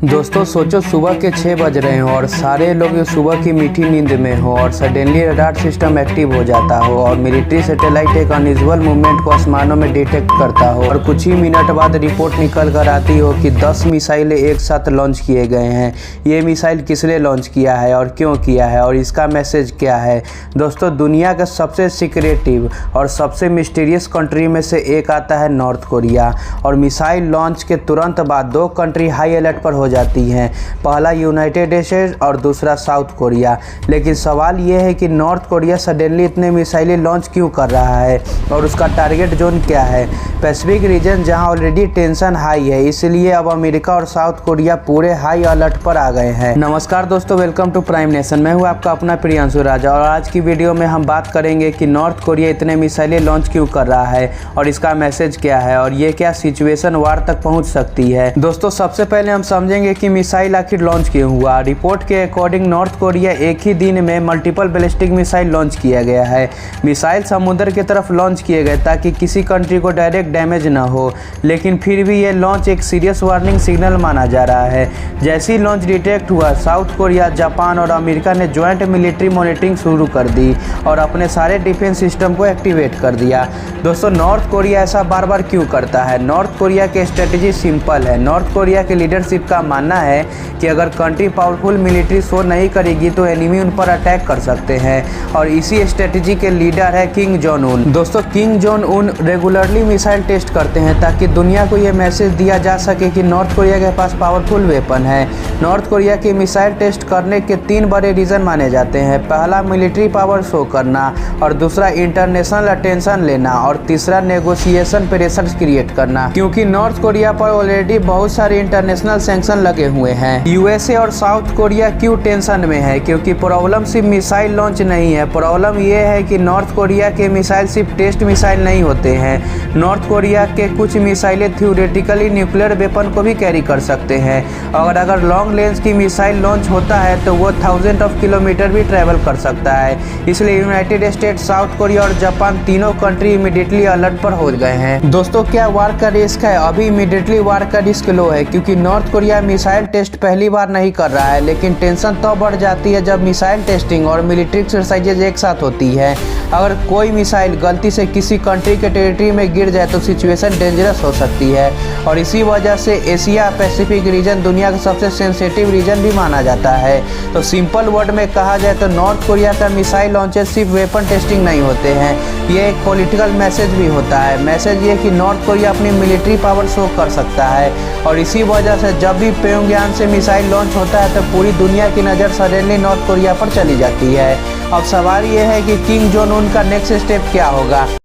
दोस्तों सोचो सुबह के 6 बज रहे हो और सारे लोग सुबह की मीठी नींद में हो और सडनली रडार सिस्टम एक्टिव हो जाता हो और मिलिट्री सैटेलाइट एक अनयूजुअल मूवमेंट को आसमानों में डिटेक्ट करता हो और कुछ ही मिनट बाद रिपोर्ट निकल कर आती हो कि 10 मिसाइलें एक साथ लॉन्च किए गए हैं। ये मिसाइल किसने लॉन्च किया है और क्यों किया है और इसका मैसेज क्या है। दोस्तों दुनिया का सबसे सीक्रेटिव और सबसे मिस्टीरियस कंट्री में से एक आता है नॉर्थ कोरिया और मिसाइल लॉन्च के तुरंत बाद दो कंट्री हाई अलर्ट पर हो जाती हैं। पहला यूनाइटेड स्टेट्स और दूसरा साउथ कोरिया। लेकिन सवाल यह है कि नॉर्थ कोरिया सडनली इतने मिसाइलें लॉन्च क्यों कर रहा है और उसका टारगेट जोन क्या है। पैसिफिक रीजन जहां ऑलरेडी टेंशन हाई है, इसलिए अब अमेरिका और साउथ कोरिया पूरे हाई अलर्ट पर आ गए हैं। नमस्कार दोस्तों, वेलकम टू प्राइम नेशन। मैं हूं आपका अपना प्रियांशु राजा और आज की वीडियो में हम बात करेंगे कि नॉर्थ कोरिया इतने मिसाइलें लॉन्च क्यों कर रहा है और इसका मैसेज क्या है और ये क्या सिचुएशन वार तक पहुंच सकती है। दोस्तों सबसे पहले हम समझेंगे कि मिसाइल आखिर लॉन्च क्यों हुआ। रिपोर्ट के अकॉर्डिंग नॉर्थ कोरिया एक ही दिन में मल्टीपल बैलिस्टिक मिसाइल लॉन्च किया गया है। मिसाइल समुद्र की तरफ लॉन्च किए गए ताकि किसी कंट्री को डायरेक्ट डैमेज ना हो, लेकिन फिर भी ये लॉन्च एक सीरियस वार्निंग सिग्नल माना जा रहा है। जैसे ही लॉन्च डिटेक्ट हुआ, साउथ कोरिया, जापान और अमेरिका ने ज्वाइंट मिलिट्री मॉनिटरिंग शुरू कर दी और अपने सारे डिफेंस सिस्टम को एक्टिवेट कर दिया। दोस्तों नॉर्थ कोरिया ऐसा बार बार क्यों करता है। नॉर्थ कोरिया की स्ट्रेटेजी सिंपल है। नॉर्थ कोरिया के लीडरशिप का मानना है कि अगर कंट्री पावरफुल मिलिट्री शो नहीं करेगी तो एनिमी उन पर अटैक कर सकते हैं और इसी स्ट्रेटेजी के लीडर है किम जोंग उन। दोस्तों Kim Jong Un regularly missile test करते हैं ताकि दुनिया को यह मैसेज दिया जा सके कि नॉर्थ कोरिया के पास पावरफुल वेपन है। नॉर्थ कोरिया की मिसाइल टेस्ट करने के 3 बड़े रीजन माने जाते हैं। पहला मिलिट्री पावर शो करना और दूसरा इंटरनेशनल अटेंशन लेना और तीसरा नेगोशिएशन प्रेशर क्रिएट करना, क्योंकि नॉर्थ कोरिया पर ऑलरेडी बहुत सारे इंटरनेशनल सैंक्शन लगे हुए हैं। यूएसए और साउथ कोरिया क्यों टेंशन में है, क्योंकि प्रॉब्लम सिर्फ मिसाइल लॉन्च नहीं है। प्रॉब्लम यह है कि नॉर्थ कोरिया के मिसाइल सिर्फ टेस्ट मिसाइल नहीं होते हैं। नॉर्थ कोरिया के कुछ मिसाइलें थ्योरेटिकली न्यूक्लियर वेपन को भी कैरी कर सकते हैं और अगर लॉन्ग रेंज की मिसाइल लॉन्च होता है तो वो 1000 ऑफ किलोमीटर भी ट्रैवल कर सकता है। इसलिए यूनाइटेड स्टेट्स, साउथ कोरिया और जापान तीनों कंट्री इमीडिएटली अलर्ट पर हो गए हैं। दोस्तों क्या वार का रिस्क है? अभी इमीडिएटली वार का रिस्क लो है, क्योंकि नॉर्थ कोरिया मिसाइल टेस्ट पहली बार नहीं कर रहा है, लेकिन टेंशन तो बढ़ जाती है जब मिसाइल टेस्टिंग और मिलिट्री एक्सरसाइजेज एक साथ होती है। अगर कोई मिसाइल गलती से किसी कंट्री के टेरिटरी में गिर जाए तो सिचुएशन डेंजरस हो सकती है और इसी वजह से एशिया पैसिफिक रीजन दुनिया का सबसे सेंसिटिव रीजन भी माना जाता है। तो सिंपल वर्ड में कहा जाए तो नॉर्थ कोरिया का मिसाइल लॉन्चेस सिर्फ वेपन टेस्टिंग नहीं होते हैं, ये एक पॉलिटिकल मैसेज भी होता है। मैसेज ये कि नॉर्थ कोरिया अपनी मिलिट्री पावर शो कर सकता है और इसी वजह से जब भी प्योंगयांग से मिसाइल लॉन्च होता है तो पूरी दुनिया की नज़र सडनली नॉर्थ कोरिया पर चली जाती है। अब सवाल ये है कि किम जोंग उन का नेक्स्ट स्टेप क्या होगा।